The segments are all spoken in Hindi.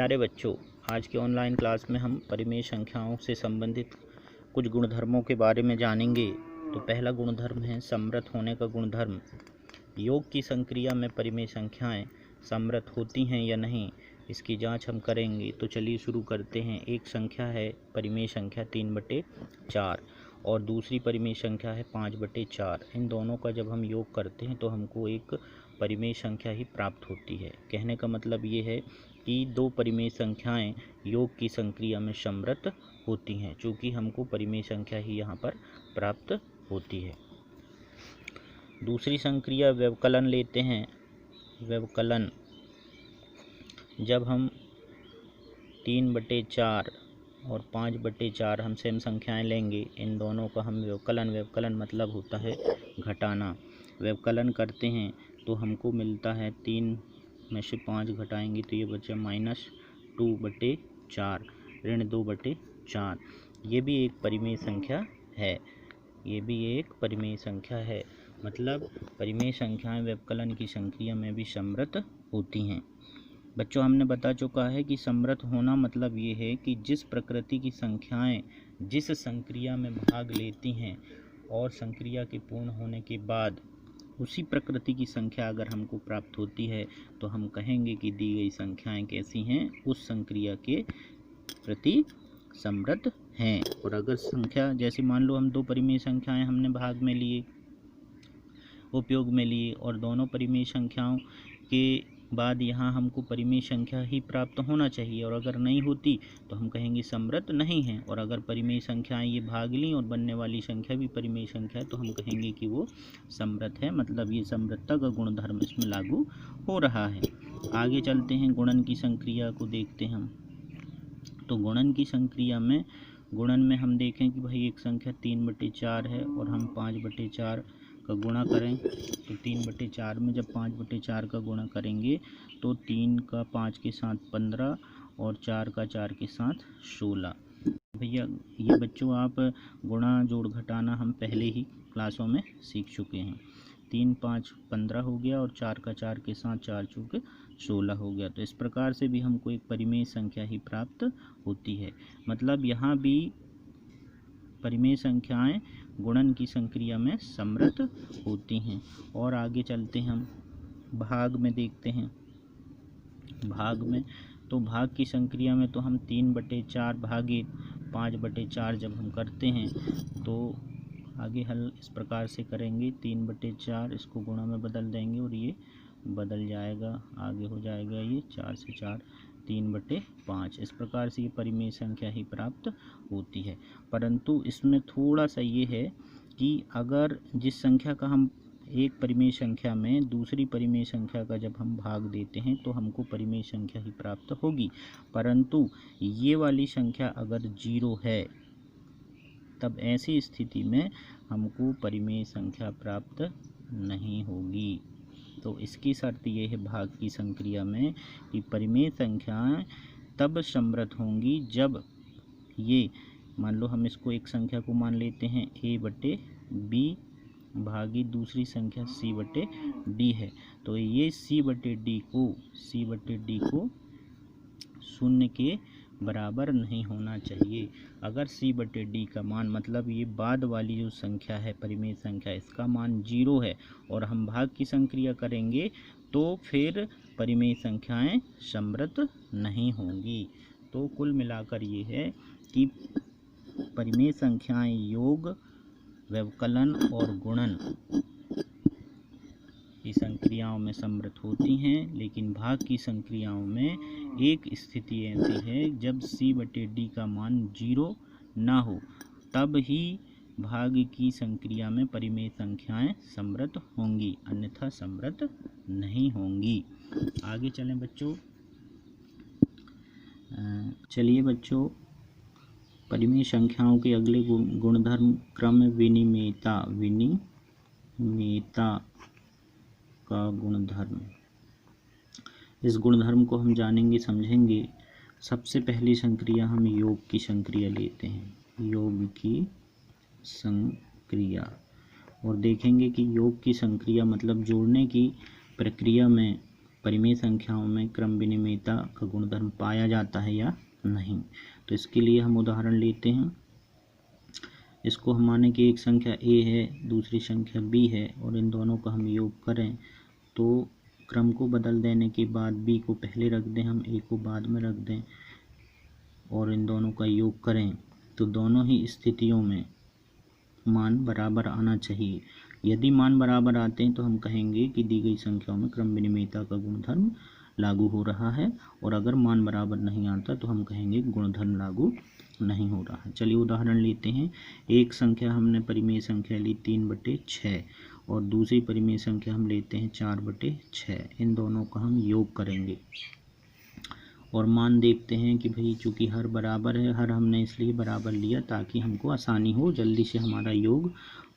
प्यारे बच्चों, आज के ऑनलाइन क्लास में हम परिमेय संख्याओं से संबंधित कुछ गुणधर्मों के बारे में जानेंगे। तो पहला गुणधर्म है समृद्ध होने का गुणधर्म। योग की संक्रिया में परिमेय संख्याएं समृद्ध होती हैं या नहीं, इसकी जांच हम करेंगे। तो चलिए शुरू करते हैं। एक संख्या है परिमेय संख्या 3/4 और दूसरी परिमेय संख्या है 5/4। इन दोनों का जब हम योग करते हैं तो हमको एक परिमेय संख्या ही प्राप्त होती है। कहने का मतलब ये है कि दो परिमेय संख्याएं योग की संक्रिया में समृद्ध होती हैं, चूँकि हमको परिमेय संख्या ही यहाँ पर प्राप्त होती है। दूसरी संक्रिया व्यवकलन लेते हैं। व्यवकलन, जब हम 3/4 और 5/4 हम सेम संख्याएं लेंगे, इन दोनों का हम व्यवकलन मतलब होता है घटाना। व्यवकलन करते हैं तो हमको मिलता है 3 में से 5 घटाएंगे तो ये बचा -2/4 ऋण 2/4। ये भी एक परिमेय संख्या है। ये भी एक परिमेय संख्या है। मतलब परिमेय संख्याएं व्यवकलन की संक्रिया में भी समृद्ध होती हैं। बच्चों, हमने बता चुका है कि समृद्ध होना मतलब ये है कि जिस प्रकृति की संख्याएं जिस संक्रिया में भाग लेती हैं और संक्रिया के पूर्ण होने के बाद उसी प्रकृति की संख्या अगर हमको प्राप्त होती है तो हम कहेंगे कि दी गई संख्याएं कैसी हैं, उस संक्रिया के प्रति समृद्ध हैं। और अगर संख्या, जैसे मान लो हम दो परिमेय संख्याएं हमने भाग में लिए, उपयोग में लिए, और दोनों परिमेय संख्याओं के बाद यहाँ हमको परिमेय संख्या ही प्राप्त होना चाहिए, और अगर नहीं होती तो हम कहेंगे समृद्ध नहीं है। और अगर परिमेय संख्याएं ये भाग लीं और बनने वाली संख्या भी परिमेय संख्या है तो हम कहेंगे कि वो समृद्ध है। मतलब ये समृद्धता का गुणधर्म इसमें लागू हो रहा है। आगे चलते हैं, गुणन की संक्रिया को देखते हैं हम। तो गुणन की संक्रिया में, गुणन में हम देखें कि भाई एक संख्या 3/4 है और हम 5/4 का गुणा करें तो 3/4 में जब 5/4 का गुणा करेंगे तो 3 का 5 के साथ 15 और 4 का 4 के साथ 16। भैया ये बच्चों, आप गुणा जोड़ घटाना हम पहले ही क्लासों में सीख चुके हैं। 3 5 15 हो गया और 4 का 4 के साथ 4 चौके 16 हो गया। तो इस प्रकार से भी हमको एक परिमेय संख्या ही प्राप्त होती है। मतलब यहाँ भी परिमेय संख्याएं गुणन की संक्रिया में समृद्ध होती हैं। और आगे चलते हैं, हम भाग में देखते हैं। भाग में, तो भाग की संक्रिया में तो हम 3/4 भागे 5/4 जब हम करते हैं तो आगे हल इस प्रकार से करेंगे। 3/4 इसको गुणा में बदल देंगे और ये बदल जाएगा, आगे हो जाएगा ये 4 से 4 3/5। इस प्रकार से ये परिमेय संख्या ही प्राप्त होती है। परंतु इसमें थोड़ा सा ये है कि अगर जिस संख्या का हम एक परिमेय संख्या में दूसरी परिमेय संख्या का जब हम भाग देते हैं तो हमको परिमेय संख्या ही प्राप्त होगी, परंतु ये वाली संख्या अगर 0 है तब ऐसी स्थिति में हमको परिमेय संख्या प्राप्त नहीं होगी। तो इसकी शर्त ये है भाग की संक्रिया में कि परिमेय संख्याएं तब समृद्ध होंगी जब ये, मान लो हम इसको एक संख्या को मान लेते हैं a/b भागी दूसरी संख्या c/d है, तो ये c/d को 0 के बराबर नहीं होना चाहिए। अगर c/d का मान, मतलब ये बाद वाली जो संख्या है परिमेय संख्या, इसका मान 0 है और हम भाग की संक्रिया करेंगे तो फिर परिमेय संख्याएं समृद्ध नहीं होंगी। तो कुल मिलाकर ये है कि परिमेय संख्याएं योग, व्यवकलन और गुणन की संक्रियाओं में समृद्ध होती हैं, लेकिन भाग की संक्रियाओं में एक स्थिति ऐसी है जब c/d का मान 0 ना हो, तब ही भाग की संक्रिया में परिमेय संख्याएं समृद्ध होंगी, अन्यथा समृद्ध नहीं होंगी। आगे चलें बच्चों। चलिए बच्चों, परिमेय संख्याओं के अगले गुणधर्म क्रम विनिमेयता का गुणधर्म। इस गुणधर्म को हम जानेंगे, समझेंगे। सबसे पहली संक्रिया हम योग की संक्रिया लेते हैं, योग की संक्रिया, और देखेंगे कि योग की संक्रिया मतलब जोड़ने की प्रक्रिया में परिमेय संख्याओं में क्रम विनिमेयता का गुणधर्म पाया जाता है या नहीं। तो इसके लिए हम उदाहरण लेते हैं। इसको हम माने कि एक संख्या a है, दूसरी संख्या b है और इन दोनों का हम योग करें तो क्रम को बदल देने के बाद b को पहले रख दें, हम a को बाद में रख दें और इन दोनों का योग करें तो दोनों ही स्थितियों में मान बराबर आना चाहिए। यदि मान बराबर आते हैं तो हम कहेंगे कि दी गई संख्याओं में क्रम विनिमेयता का गुणधर्म लागू हो रहा है, और अगर मान बराबर नहीं आता तो हम कहेंगे गुणधर्म लागू नहीं हो रहा है। चलिए उदाहरण लेते हैं। एक संख्या हमने परिमेय संख्या ली 3/6 और दूसरी परिमेय संख्या हम लेते हैं 4/6। इन दोनों का हम योग करेंगे और मान देखते हैं कि भाई चूँकि हर बराबर है, हर हमने इसलिए बराबर लिया ताकि हमको आसानी हो, जल्दी से हमारा योग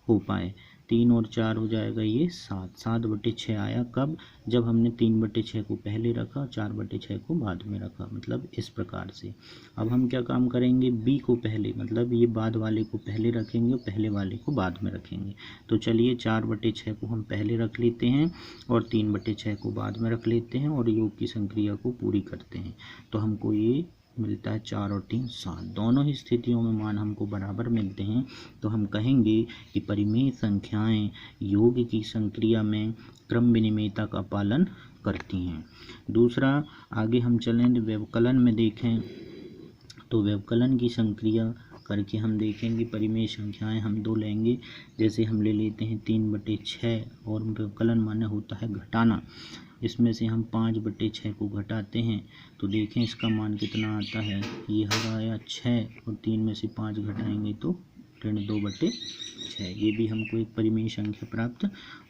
हो पाए। 3 और 4 हो जाएगा ये 7। 7/6 आया कब? जब हमने 3/6 को पहले रखा, 4/6 को बाद में रखा, मतलब इस प्रकार से। अब हम क्या काम करेंगे, b को पहले, मतलब ये बाद वाले को पहले रखेंगे, पहले वाले को बाद में रखेंगे। तो चलिए 4/6 को हम पहले रख लेते हैं और 3/6 को बाद में रख लेते हैं और योग की संक्रिया को पूरी करते हैं। तो हमको ये मिलता है 4 और 3 7। दोनों ही स्थितियों में मान हमको बराबर मिलते हैं तो हम कहेंगे कि परिमेय संख्याएं योग की संक्रिया में क्रम विनिमेयता का पालन करती हैं। दूसरा, आगे हम चलें व्यवकलन में देखें तो व्यवकलन की संक्रिया करके हम देखेंगे परिमेय संख्याएं हम दो लेंगे। जैसे हम ले लेते हैं 3/6 और व्यवकलन माने होता है घटाना। इसमें से हम 5/6 को घटाते हैं तो देखें इसका मान कितना आता है। ये हमारा आया 6 और 3 में से 5 घटाएंगे तो 2/6। ये भी हमको एक परिमेय संख्या प्राप्त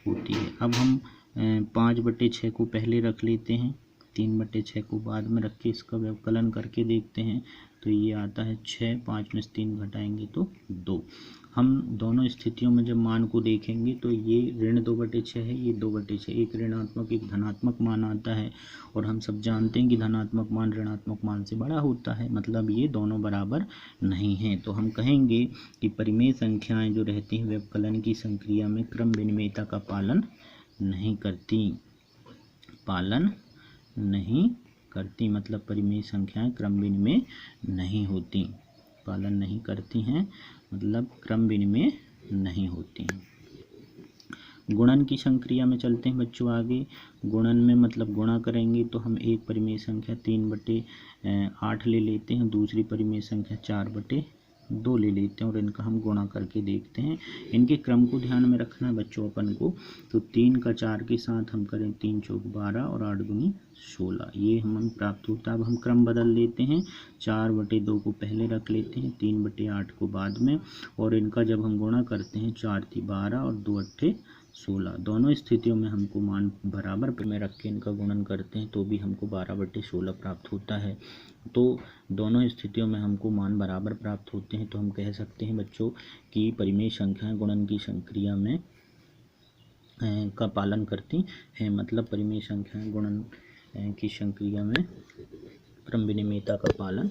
होती है। अब हम 5/6 को पहले रख लेते हैं, 3/6 को बाद में रख के इसका व्यवकलन करके देखते हैं तो ये आता है 6। 5 में से 3 घटाएंगे तो 2। हम दोनों स्थितियों में जब मान को देखेंगे तो ये -2/6 है, ये 2/6। एक ऋणात्मक एक धनात्मक मान आता है और हम सब जानते हैं कि धनात्मक मान ऋणात्मक मान से बड़ा होता है, मतलब ये दोनों बराबर नहीं हैं। तो हम कहेंगे कि परिमेय संख्याएं जो रहती हैं व्यवकलन की संक्रिया में क्रम विनिमेयता का पालन नहीं करती, मतलब परिमेय संख्याएं क्रम विनिमेय नहीं होती, पालन नहीं करती हैं, मतलब क्रम विनिमेय नहीं होती। गुणन की संक्रिया में चलते हैं बच्चों आगे। गुणन में मतलब गुणा करेंगे तो हम एक परिमेय संख्या 3/8 ले लेते हैं, दूसरी परिमेय संख्या 4/2 ले लेते हैं और इनका हम गुणा करके देखते हैं। इनके क्रम को ध्यान में रखना है बच्चों अपन को। तो 3 का 4 के साथ हम करें 3 चौक 12 और 8 दूनी 16, ये हमें प्राप्त होता है। अब हम क्रम बदल लेते हैं, 4/2 को पहले रख लेते हैं, 3/8 को बाद में, और इनका जब हम गुणा करते हैं 4 × 12 और 2 × 16। दोनों स्थितियों में हमको मान बराबर में रख के इनका गुणन करते हैं तो भी हमको 12/16 प्राप्त होता है। तो दोनों स्थितियों में हमको मान बराबर प्राप्त होते हैं। तो हम कह सकते हैं बच्चों कि परिमेय संख्याएं गुणन की संक्रिया में का पालन करती हैं, मतलब परिमेय संख्याएं गुणन की संक्रिया में क्रम विनिमेयता का पालन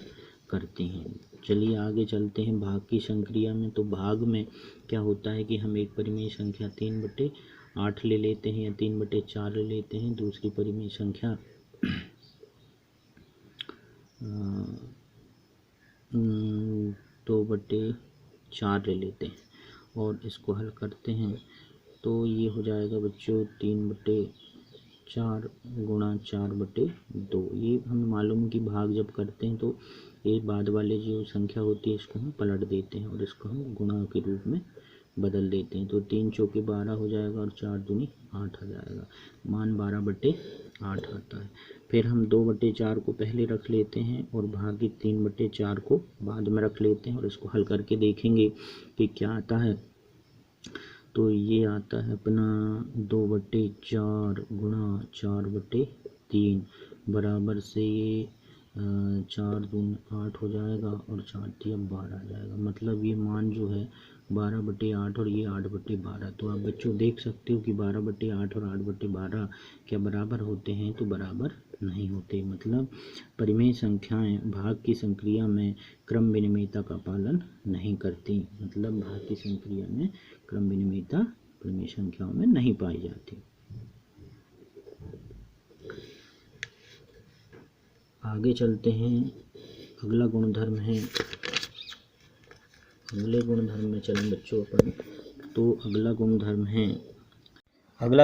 करती हैं। चलिए आगे चलते हैं भाग की संक्रिया में। तो भाग में क्या होता है कि हम एक परिमेय संख्या 3/8 ले लेते हैं या 3/4 ले लेते हैं, दूसरी परिमेय संख्या 2/4 ले लेते हैं और इसको हल करते हैं तो ये हो जाएगा बच्चों 3/4 गुणा 4/2। ये हमें मालूम कि भाग जब करते हैं तो ये बाद वाले जो संख्या होती है इसको हम पलट देते हैं और इसको हम गुणा के रूप में बदल देते हैं। तो 3 चौके 12 हो जाएगा और 4 दूनी 8 आ जाएगा, मान 12/8 आता है। फिर हम 2/4 को पहले रख लेते हैं और भागित 3/4 को बाद में रख लेते हैं और इसको हल करके देखेंगे कि क्या आता है। तो ये आता है अपना 2/4 गुणा 4/3 बराबर से ये 4 दूनी 8 हो जाएगा और 4 × 12 आ जाएगा, मतलब ये मान जो है 12/8 और ये 8/12। तो आप बच्चों देख सकते हो कि 12/8 और 8/12 क्या बराबर होते हैं, तो बराबर नहीं होते, मतलब परिमेय संख्याएं भाग की संक्रिया में क्रम विनिमेयता का पालन नहीं करती, मतलब भाग की संक्रिया में क्रम विनिमेयता परिमेय संख्याओं में नहीं पाई जाती। आगे चलते हैं, अगला गुणधर्म है, अगले गुणधर्म में चलें बच्चों अपन। तो अगला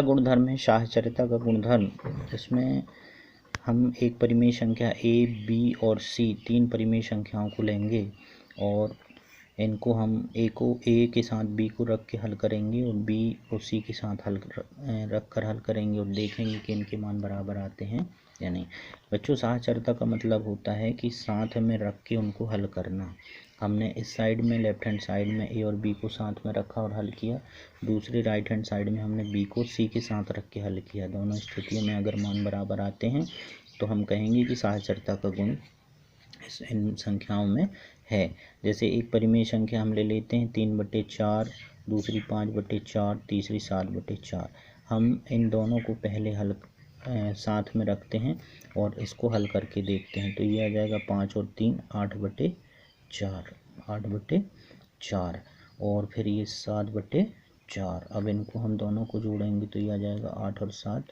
गुणधर्म है साहचर्यता का गुणधर्म। इसमें हम एक परिमेय संख्या a, b और c 3 परिमेय संख्याओं को लेंगे और इनको हम a के साथ b को रख के हल करेंगे और b को c के साथ रख कर हल करेंगे और देखेंगे कि इनके मान बराबर आते हैं या नहीं। बच्चों साहचर्यता का मतलब होता है कि साथ में रख के उनको हल करना। हमने इस साइड में लेफ्ट हैंड साइड में a और b को साथ में रखा और हल किया, दूसरी राइट हैंड साइड में हमने b को c के साथ रख के हल किया। दोनों स्थितियों में अगर मान बराबर आते हैं तो हम कहेंगे कि साहचर्यता का गुण इन संख्याओं में है। जैसे एक परिमेय संख्या हम ले लेते हैं 3/4, दूसरी 5/4, तीसरी 7/4। हम इन दोनों को पहले साथ में रखते हैं और इसको हल करके देखते हैं। तो ये आ जाएगा 5 और 3 8/4 और फिर ये 7/4। अब इनको हम दोनों को जोड़ेंगे तो ये आ जाएगा 8 और 7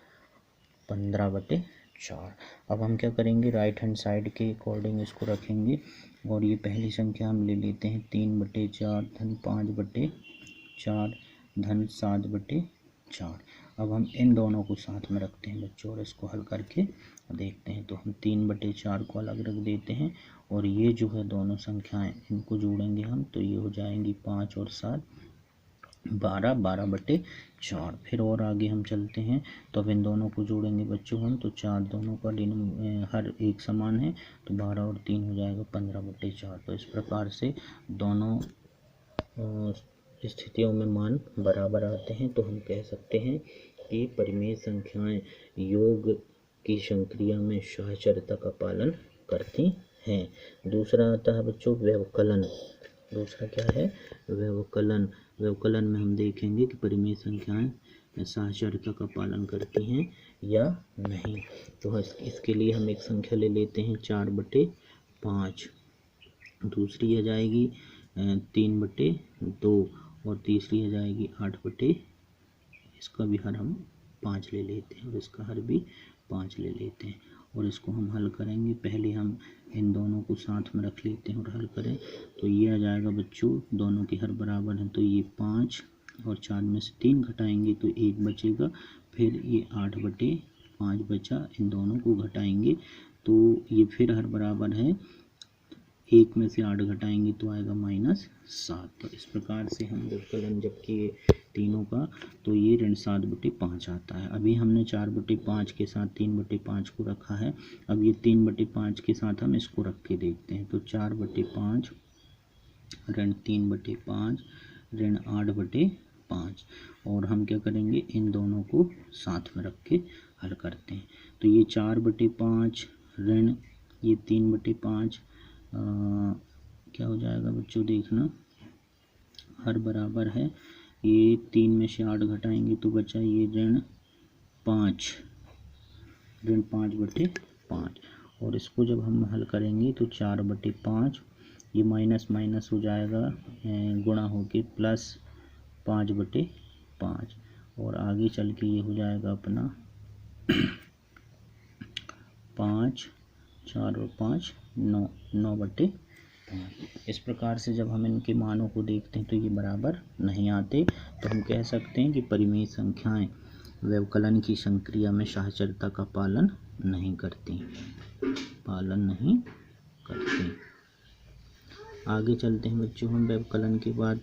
15/4। अब हम क्या करेंगे, राइट हैंड साइड के अकॉर्डिंग इसको रखेंगे और ये पहली संख्या हम ले लेते हैं 3/4 धन 5/4 धन 7/4। अब हम इन दोनों को साथ में रखते हैं बच्चों और इसको हल करके देखते हैं। तो हम 3/4 को अलग रख देते हैं और ये जो है दोनों संख्याएं इनको जोड़ेंगे हम तो ये हो जाएंगी 5 और 7 12/4। फिर और आगे हम चलते हैं तो अब इन दोनों को जोड़ेंगे बच्चों हम तो 4 दोनों का हर एक समान है तो 12 और 3 हो जाएगा 15/4। तो इस प्रकार से दोनों स्थितियों में मान बराबर आते हैं। तो हम कह सकते हैं कि परिमेय संख्याएं योग की संक्रिया में साहचर्यता का पालन करती हैं। दूसरा आता है बच्चों व्यवकलन। दूसरा क्या है, व्यवकलन। व्यवकलन में हम देखेंगे कि परिमेय संख्याएं साहचर्यता का पालन करती हैं या नहीं। तो इसके लिए हम एक संख्या ले लेते हैं 4/5, दूसरी आ जाएगी 3/2 और तीसरी आ जाएगी 8/, इसका भी हर हम 5 ले लेते हैं और इसका हर भी 5 ले लेते हैं और इसको हम हल करेंगे। पहले हम इन दोनों को साथ में रख लेते हैं और हल करें तो ये आ जाएगा बच्चों, दोनों के हर बराबर हैं तो ये 5 और 4 में से 3 घटाएंगे तो 1 बचेगा। फिर ये 8/5 बचा, इन दोनों को घटाएंगे तो ये फिर हर बराबर है, 1 में से 8 घटाएंगे तो आएगा -7। तो इस प्रकार से हम व्यवकलन जब किए तीनों का तो ये ऋण 7/5 आता है। अभी हमने 4/5 के साथ 3/5 को रखा है, अब ये 3/5 के साथ हम इसको रख के देखते हैं तो 4/5 ऋण 3/5 ऋण 8/5 और हम क्या करेंगे, इन दोनों को साथ में रख के हल करते हैं। तो ये 4/5 ऋण ये 3/5 क्या हो जाएगा बच्चों, देखना हर बराबर है, ये 3 में से 8 घटाएंगे तो बचा ये ऋण 5/5 और इसको जब हम हल करेंगे तो 4/5 ये माइनस माइनस हो जाएगा, गुणा होके प्लस 5/5 और आगे चल के ये हो जाएगा अपना 5 4 और 5 9/5। इस प्रकार से जब हम इनके मानों को देखते हैं तो ये बराबर नहीं आते, तो हम कह सकते हैं कि परिमेय संख्याएं व्यवकलन की संक्रिया में साहचर्यता का पालन नहीं करती। आगे चलते हैं बच्चों, हम व्यवकलन के बाद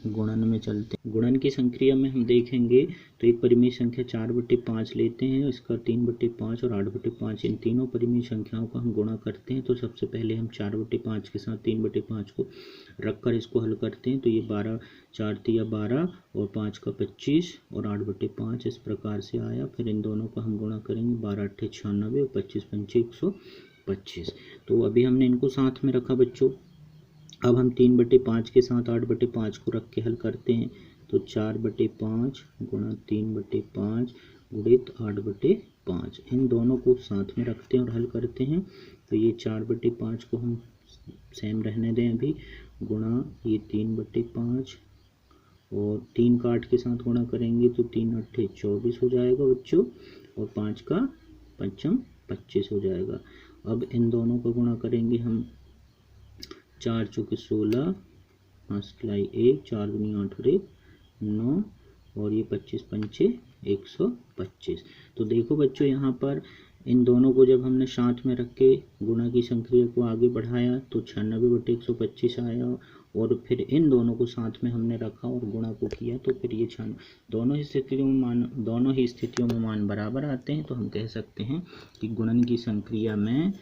गुणन में चलते हैं। गुणन की संक्रिया में हम देखेंगे तो एक परिमेय संख्या 4/5 लेते हैं, इसका 3/5 और 8/5 इन तीनों परिमेय संख्याओं का हम गुणा करते हैं। तो सबसे पहले हम 4/5 के साथ 3/5 को रखकर इसको हल करते हैं तो ये 12 4 तिया 12 और 5 का 25 और 8/5 इस प्रकार से आया। फिर इन दोनों का हम गुणा करेंगे, 12 8 96 और 25 5 125। तो अभी हमने इनको साथ में रखा बच्चों। अब हम 3/5 के साथ 8/5 को रख के हल करते हैं तो 4/5 गुणा 3/5 गुणित 8/5 इन दोनों को साथ में रखते हैं और हल करते हैं तो ये 4/5 को हम सेम रहने दें अभी, गुणा ये 3/5 और 3 का 8 के साथ गुणा करेंगे तो 3 8 24 हो जाएगा बच्चों और 5 का 5 25 हो जाएगा अब इन दोनों का गुणा करेंगे हम, 4 चौके 16, 1, 4 दूनी 8 और 1 9, और ये 25 पंचे 125। तो देखो बच्चों, यहाँ पर इन दोनों को जब हमने साथ में रख के गुणा की संक्रिया को आगे बढ़ाया तो 96/125 आया, और फिर इन दोनों को साथ में हमने रखा और गुणा को किया तो फिर ये दोनों ही स्थितियों में मान बराबर आते हैं। तो हम कह सकते हैं कि गुणन की संक्रिया में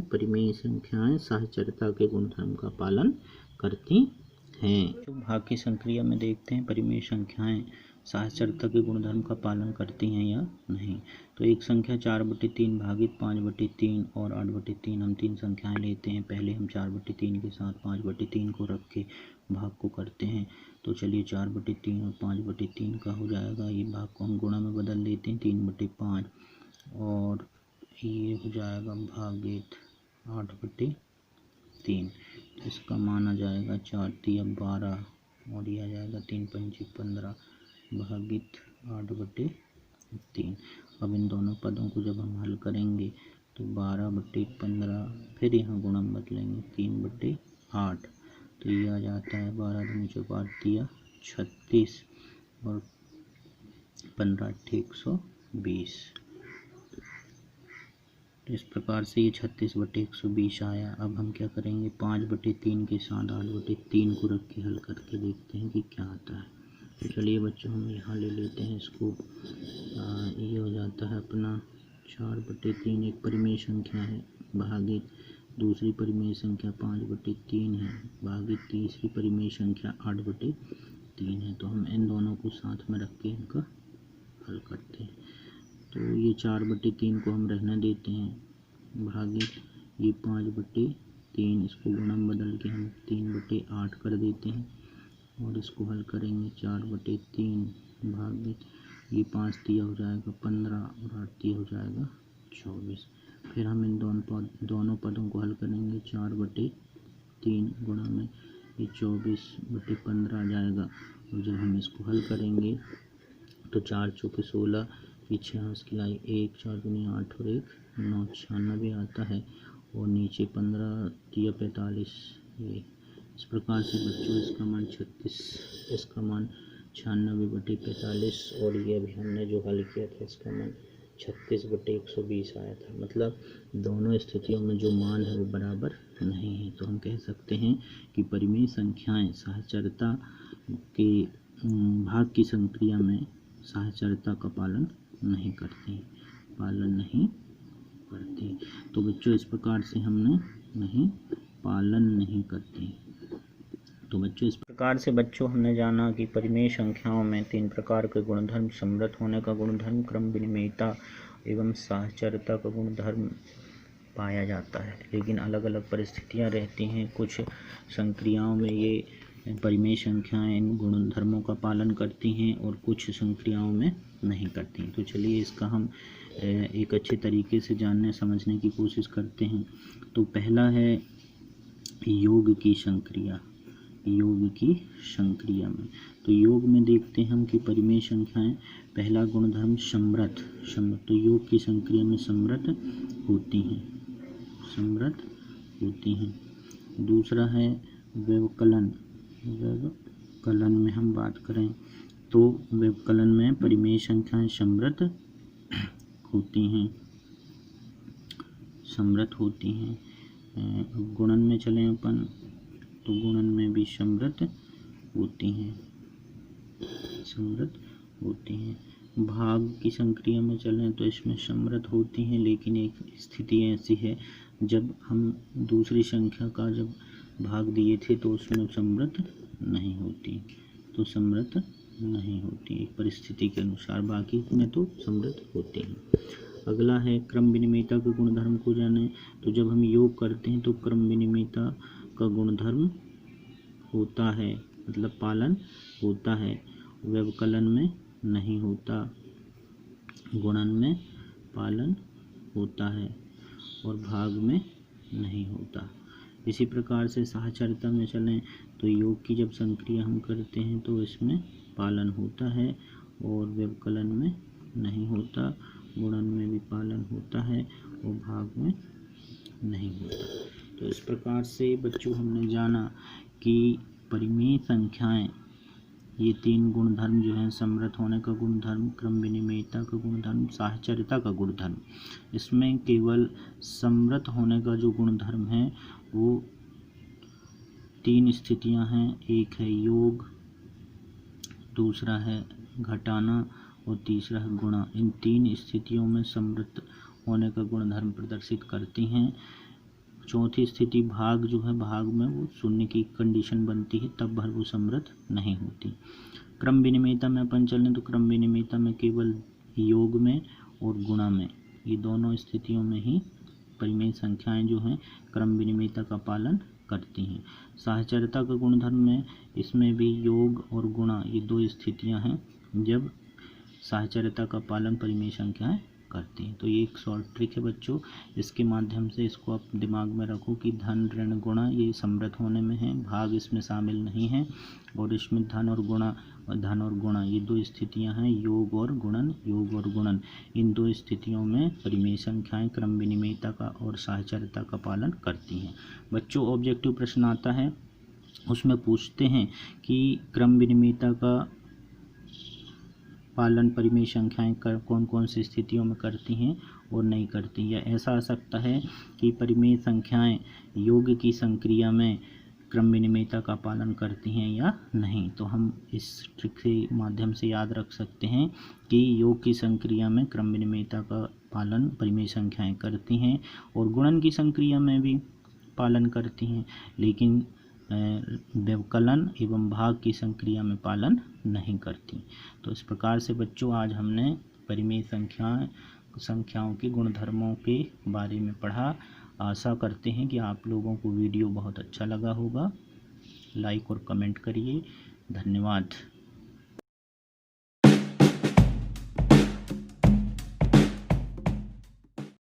परिमेय संख्याएं साहचर्यता के गुणधर्म का पालन करती हैं। जो भाग की संक्रिया में देखते हैं परिमेय संख्याएं साहचर्यता के गुणधर्म का पालन करती हैं या नहीं। तो एक संख्या 4/3 भागित 5/3 और 8/3, हम तीन संख्याएं लेते हैं। पहले हम 4/3 के साथ 5/3 को रख के भाग को करते हैं। तो चलिए 4/3 और 5/3 का हो जाएगा, ये भाग को हम गुणा में बदल देते हैं 3/5, और ये हो जाएगा भागित 8/3। इसका मान आ जाएगा 4 तिया 12, और ये आ जाएगा 3 पंचे 15 भागित 8/3। अब इन दोनों पदों को जब हम हल करेंगे तो 12/15, फिर यहाँ गुणा में बदलेंगे 3/8, तो ये आ जाता है 12 दूनी 4 तिया 36 और 15 8 120। तो इस प्रकार से ये 36/120 आया। अब हम क्या करेंगे, 5/3 के साथ 8/3 को रख के हल करके देखते हैं कि क्या आता है। तो चलिए बच्चों, हम यहाँ ले लेते हैं इसको। ये हो जाता है अपना 4/3 एक परिमेय संख्या है, भागित दूसरी परिमेय संख्या 5/3 है, भागित तीसरी परिमेय संख्या 8/3 है। तो हम इन दोनों को साथ में रख के इनका हल करते हैं। तो ये 4/3 को हम रहने देते हैं, भागित ये 5/3, इसको गुणा में बदल के हम 3/8 कर देते हैं, और इसको हल करेंगे 4/3 भागित ये 5 तिया हो जाएगा 15 और 8 तिया हो जाएगा 24। फिर हम इन दोनों पदों को हल करेंगे, 4/3 गुणा में ये 24/15 आ जाएगा। और जब हम इसको हल करेंगे तो 4 चौके 16, पीछे 1, 4 दूनी 8 और 1 9, 96 आता है, और नीचे 15 तिया 45। ये इस प्रकार से बच्चों इसका मान 96/45, और ये अभी हमने जो हल किया था इसका मान 36/120 आया था। मतलब दोनों स्थितियों में जो मान है वो बराबर नहीं है। तो हम कह सकते हैं कि परिमेय संख्याएं साहचर्यता के भाग की संक्रिया में साहचर्यता का पालन नहीं करती। तो बच्चों इस प्रकार से हमने पालन नहीं करती। तो बच्चों इस प्रकार से हमने जाना कि परिमेय संख्याओं में 3 प्रकार के गुणधर्म, समृद्ध होने का गुणधर्म, क्रम विनिमेयता एवं साहचर्यता का गुणधर्म पाया जाता है। लेकिन अलग अलग परिस्थितियां रहती हैं। कुछ संक्रियाओं में ये परिमेय संख्याएं इन गुणधर्मों का पालन करती हैं और कुछ संक्रियाओं में नहीं करती। तो चलिए इसका हम एक अच्छे तरीके से जानने समझने की कोशिश करते हैं। तो पहला है योग की संक्रिया में। तो योग में देखते हैं हम कि परिमेय संख्याएं, पहला गुणधर्म समृद्ध। तो योग की संक्रिया में समृद्ध होती हैं। दूसरा है व्यवकलन में हम बात करें तो व्यवकलन में परिमेय संख्याएं समृद्ध होती हैं। गुणन में चलें अपन तो गुणन में भी समृद्ध होती हैं। भाग की संक्रिया में चलें तो इसमें समृद्ध होती हैं, लेकिन एक स्थिति ऐसी है जब हम दूसरी संख्या का जब भाग दिए थे तो उसमें समृद्ध नहीं होती एक परिस्थिति के अनुसार, बाकी में तो समृद्ध होती हैं। अगला है क्रम विनिमेयता के गुणधर्म को जाने। तो जब हम योग करते हैं तो क्रम विनिमेयता का गुणधर्म होता है, मतलब पालन होता है। व्यवकलन में नहीं होता, गुणन में पालन होता है और भाग में नहीं होता। इसी प्रकार से साहचर्यता में चलें तो योग की जब संक्रिया हम करते हैं तो इसमें पालन होता है और व्यवकलन में नहीं होता। गुणन में भी पालन होता है और भाग में नहीं होता। तो इस प्रकार से बच्चों हमने जाना कि परिमेय संख्याएं, ये 3 गुणधर्म जो हैं, समृद्ध होने का गुणधर्म, क्रम विनिमेयता का गुणधर्म, साहचर्यता का गुणधर्म, इसमें केवल समृद्ध होने का जो गुणधर्म है वो 3 स्थितियां हैं। एक है योग, दूसरा है घटाना और तीसरा है गुणा। इन 3 स्थितियों में समृद्ध होने का गुणधर्म प्रदर्शित करती हैं। चौथी स्थिति भाग जो है, भाग में वो शून्य की कंडीशन बनती है, तब भर वो समृद्ध नहीं होती। क्रम विनिमेयता में अपन चलें तो क्रम विनिमेयता में केवल योग में और गुणा में, ये दोनों स्थितियों में ही परिमेय संख्याएं जो हैं क्रम विनिमेयता का पालन करती हैं। साहचर्यता का गुणधर्म में इसमें भी योग और गुणा, ये 2 स्थितियां हैं जब साहचर्यता का पालन परिमेय संख्याएं करती हैं। तो ये एक शॉर्ट ट्रिक है बच्चों, इसके माध्यम से इसको आप दिमाग में रखो कि धन ऋण गुणा ये समृद्ध होने में है, भाग इसमें शामिल नहीं है, और इसमें धन और गुणा ये 2 स्थितियां हैं, योग और गुणन। इन 2 स्थितियों में परिमेय संख्याएं क्रम विनिमेयता का और साहचर्यता का पालन करती हैं। बच्चों ऑब्जेक्टिव प्रश्न आता है, उसमें पूछते हैं कि क्रम विनिमेयता का पालन परिमेय संख्याएं कौन कौन सी स्थितियों में करती हैं और नहीं करती, या ऐसा आ सकता है कि परिमेय संख्याएं योग की संक्रिया में क्रम विनिमेयता का पालन करती हैं या नहीं। तो हम इस ट्रिक के माध्यम से याद रख सकते हैं कि योग की संक्रिया में क्रम विनिमेयता का पालन परिमेय संख्याएं करती हैं और गुणन की संक्रिया में भी पालन करती हैं, लेकिन व्यवकलन एवं भाग की संक्रिया में पालन नहीं करती। तो इस प्रकार से बच्चों आज हमने परिमेय संख्याओं के गुणधर्मों के बारे में पढ़ा। आशा करते हैं कि आप लोगों को वीडियो बहुत अच्छा लगा होगा। लाइक और कमेंट करिए। धन्यवाद।